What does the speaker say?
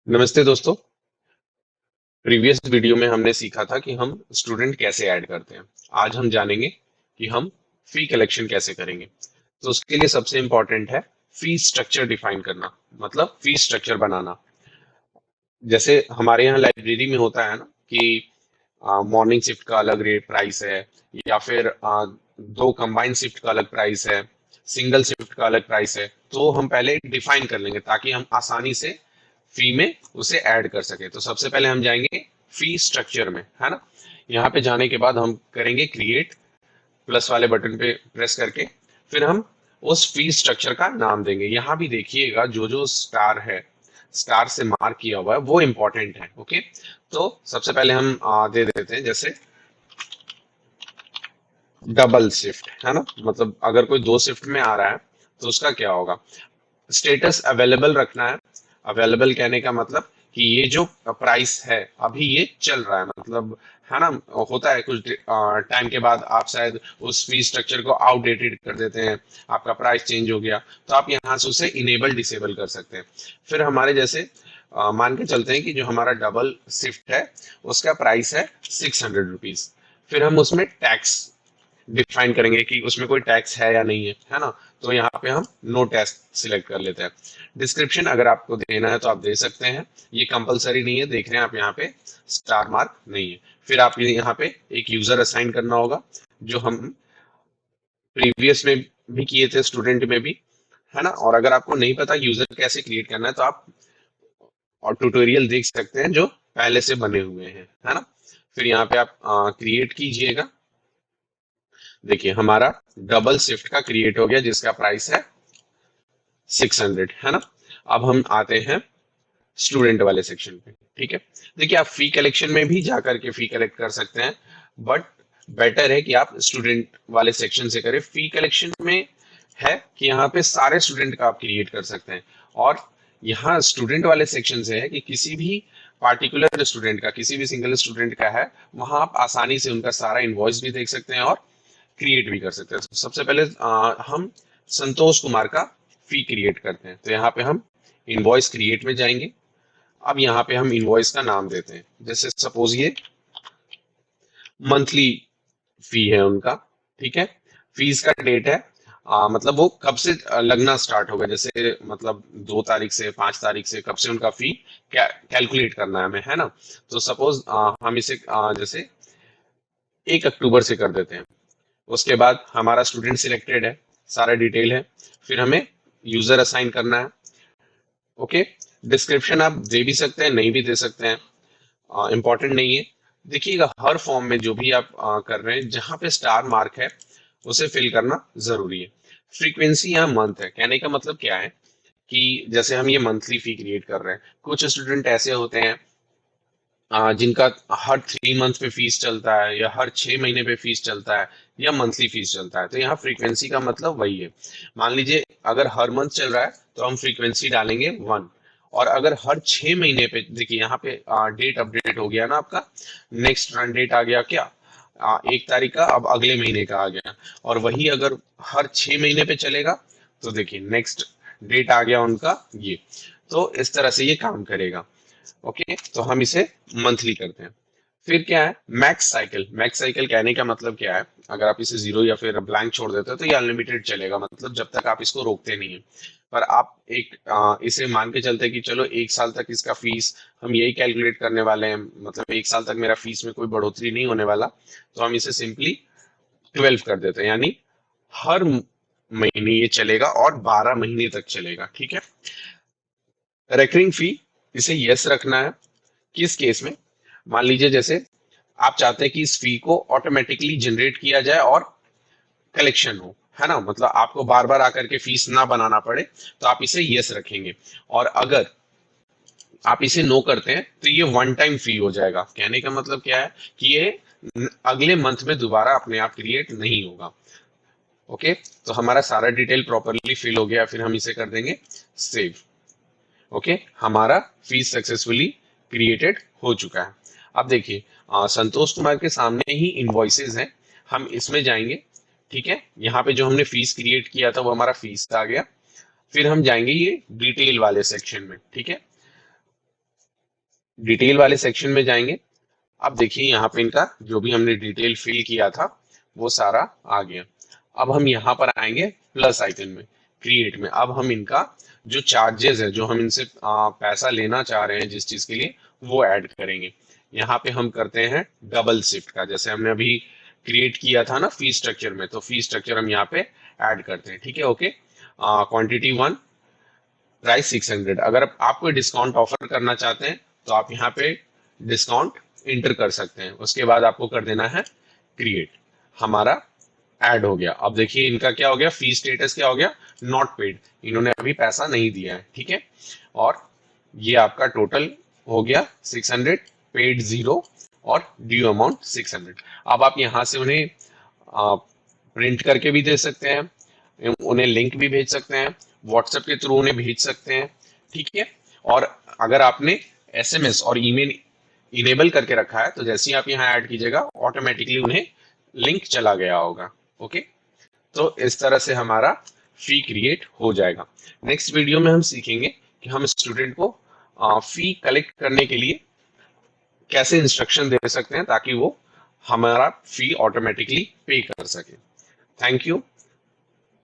नमस्ते दोस्तों। Previous video में हमने सीखा था कि हम स्टूडेंट कैसे ऐड करते हैं। आज हम जानेंगे कि हम फी कलेक्शन कैसे करेंगे। तो उसके लिए सबसे इंपॉर्टेंट है फी स्ट्रक्चर डिफाइन करना, मतलब फी स्ट्रक्चर बनाना। जैसे हमारे यहाँ लाइब्रेरी में होता है ना कि मॉर्निंग शिफ्ट का अलग रेट प्राइस है, या फिर दो कंबाइंड शिफ्ट का अलग प्राइस है, सिंगल शिफ्ट का अलग प्राइस है। तो हम पहले डिफाइन कर लेंगे ताकि हम आसानी से फी में उसे ऐड कर सके। तो सबसे पहले हम जाएंगे फी स्ट्रक्चर में, है ना। यहाँ पे जाने के बाद हम करेंगे क्रिएट, प्लस वाले बटन पे प्रेस करके फिर हम उस फी स्ट्रक्चर का नाम देंगे। यहाँ भी देखिएगा जो जो स्टार है, स्टार से मार्क किया हुआ है वो इंपॉर्टेंट है। ओके, तो सबसे पहले हम दे देते हैं जैसे डबल शिफ्ट, है ना। मतलब अगर कोई दो शिफ्ट में आ रहा है तो उसका क्या होगा, स्टेटस अवेलेबल रखना है। अवेलेबल कहने का मतलब कि ये जो प्राइस है अभी ये चल रहा है, मतलब, है ना। होता है कुछ टाइम के बाद आप शायद उस फी स्ट्रक्चर को आउटडेटेड कर देते हैं, आपका प्राइस चेंज हो गया, तो आप यहाँ से उसे इनेबल डिसेबल कर सकते हैं। फिर हमारे जैसे मान के चलते हैं कि जो हमारा डबल शिफ्ट है उसका प्राइस है 600 रुपीज। फिर हम उसमें टैक्स डिफाइन करेंगे कि उसमें कोई टैक्स है या नहीं है ना। तो यहाँ पे हम नो टैक्स सिलेक्ट कर लेते हैं। डिस्क्रिप्शन अगर आपको देना है तो आप दे सकते हैं, ये कंपलसरी नहीं है। देख रहे हैं आप यहाँ पे स्टार मार्क नहीं है। फिर आप यहाँ पे एक यूजर असाइन करना होगा, जो हम प्रीवियस में भी किए थे, स्टूडेंट में भी, है ना। और अगर आपको नहीं पता यूजर कैसे क्रिएट करना है तो आप और ट्यूटोरियल देख सकते हैं जो पहले से बने हुए हैं, है ना। फिर यहाँ पे आप क्रिएट कीजिएगा। देखिए हमारा डबल शिफ्ट का क्रिएट हो गया जिसका प्राइस है 600, है ना। अब हम आते हैं स्टूडेंट वाले सेक्शन पे। ठीक है, देखिए आप फी कलेक्शन में भी जाकर के फी कलेक्ट कर सकते हैं, बट बेटर है कि आप स्टूडेंट वाले सेक्शन से करें। फी कलेक्शन में है कि यहाँ पे सारे स्टूडेंट का आप क्रिएट कर सकते हैं, और यहाँ स्टूडेंट वाले सेक्शन से है कि किसी भी पार्टिकुलर स्टूडेंट का, किसी भी सिंगल स्टूडेंट का है, वहां आप आसानी से उनका सारा इनवॉइस भी देख सकते हैं और क्रिएट भी कर सकते हैं। तो सबसे पहले हम संतोष कुमार का फी क्रिएट करते हैं। तो यहाँ पे हम इनवॉइस क्रिएट में जाएंगे। अब यहाँ पे हम इनवॉइस का नाम देते हैं, जैसे सपोज ये मंथली फी है उनका। ठीक है, फीस का डेट है, मतलब वो कब से लगना स्टार्ट होगा, जैसे मतलब 2 तारीख से 5 तारीख से कब से उनका फी कैलकुलेट करना है हमें, है ना। तो सपोज हम इसे जैसे 1 अक्टूबर से कर देते हैं। उसके बाद हमारा स्टूडेंट सिलेक्टेड है, सारा डिटेल है। फिर हमें यूजर असाइन करना है। ओके, डिस्क्रिप्शन आप दे भी सकते हैं, नहीं भी दे सकते हैं, इंपॉर्टेंट नहीं है। देखिएगा हर फॉर्म में जो भी आप कर रहे हैं, जहां पे स्टार मार्क है उसे फिल करना जरूरी है। फ्रीक्वेंसी यहाँ मंथ है, कहने का मतलब क्या है कि जैसे हम ये मंथली फी क्रिएट कर रहे हैं, कुछ स्टूडेंट ऐसे होते हैं जिनका हर 3 मंथ पे फीस चलता है, या हर 6 महीने पे फीस चलता है, या मंथली फीस चलता है। तो यहाँ फ्रीक्वेंसी का मतलब वही है। मान लीजिए अगर हर मंथ चल रहा है तो हम फ्रीक्वेंसी डालेंगे 1। और अगर हर 6 महीने पे, देखिए यहाँ पे डेट अपडेट हो गया ना आपका, नेक्स्ट रन डेट आ गया क्या, 1 तारीख का, अब अगले महीने का आ गया। और वही अगर हर 6 महीने पे चलेगा तो देखिए नेक्स्ट डेट आ गया उनका ये। तो इस तरह से ये काम करेगा। ओके, तो हम इसे मंथली करते हैं। फिर क्या है मैक्स साइकिल। मैक्स साइकिल कहने का मतलब क्या है, अगर आप इसे जीरो या फिर ब्लैंक छोड़ देते हो तो ये अनलिमिटेड चलेगा, मतलब जब तक आप इसको रोकते नहीं है। पर आप एक इसे मान के चलते हैं कि चलो 1 साल तक इसका फीस हम यही कैलकुलेट करने वाले हैं, मतलब 1 साल तक मेरा फीस में कोई बढ़ोतरी नहीं होने वाला। तो हम इसे सिंपली 12 कर देते हैं, यानी हर महीने ये चलेगा और 12 महीने तक चलेगा। ठीक है, रेकरिंग फी, इसे यस रखना है। किस केस में, मान लीजिए जैसे आप चाहते हैं कि इस फी को ऑटोमेटिकली जनरेट किया जाए और कलेक्शन हो, है ना, मतलब आपको बार बार आकर के फीस ना बनाना पड़े, तो आप इसे यस रखेंगे। और अगर आप इसे नो करते हैं तो ये वन टाइम फी हो जाएगा। कहने का मतलब क्या है कि ये अगले मंथ में दोबारा अपने आप क्रिएट नहीं होगा। ओके, तो हमारा सारा डिटेल प्रॉपरली फिल हो गया। फिर हम इसे कर देंगे सेव। ओके, हमारा फीस सक्सेसफुली क्रिएटेड हो चुका है। अब देखिए संतोष कुमार के सामने ही इनवॉइसेज हैं, हम इसमें जाएंगे। ठीक है, यहाँ पे जो हमने फीस क्रिएट किया था वो हमारा फीस आ गया। फिर हम जाएंगे ये डिटेल वाले सेक्शन में। ठीक है, डिटेल वाले सेक्शन में जाएंगे। अब देखिए यहाँ पे इनका जो भी हमने डिटेल फिल किया था वो सारा आ गया। अब हम यहाँ पर आएंगे प्लस आइकन में, क्रिएट में। अब हम इनका जो चार्जेस है, जो हम इनसे पैसा लेना चाह रहे हैं जिस चीज के लिए, वो ऐड करेंगे। यहाँ पे हम करते हैं डबल शिफ्ट का, जैसे हमने अभी क्रिएट किया था ना फी स्ट्रक्चर में, तो फी स्ट्रक्चर हम यहाँ पे ऐड करते हैं। ठीक है, ओके। Quantity 1, price 600। अगर आप कोई डिस्काउंट ऑफर करना चाहते हैं तो आप यहाँ पे डिस्काउंट इंटर कर सकते हैं। उसके बाद आपको कर देना है क्रिएट। हमारा ऐड हो गया। अब देखिए इनका क्या हो गया, फी स्टेटस क्या हो गया, नॉट पेड। इन्होंने अभी पैसा नहीं दिया है। ठीक है, और ये आपका टोटल हो गया 600, पेड 0 और ड्यू अमाउंट 600। अब आप यहाँ से उन्हें प्रिंट करके भी दे सकते हैं, उन्हें लिंक भी भेज सकते हैं, व्हाट्सएप के थ्रू उन्हें भेज सकते हैं। ठीक है, और अगर आपने एसएमएस और ईमेल इनेबल करके रखा है तो जैसे ही आप यहाँ ऐड कीजिएगा ऑटोमेटिकली उन्हें लिंक चला गया होगा। ओके, तो इस तरह से हमारा फी क्रिएट हो जाएगा। नेक्स्ट वीडियो में हम सीखेंगे कि हम स्टूडेंट को फी कलेक्ट करने के लिए कैसे इंस्ट्रक्शन दे सकते हैं ताकि वो हमारा फी ऑटोमेटिकली पे कर सके। Thank you.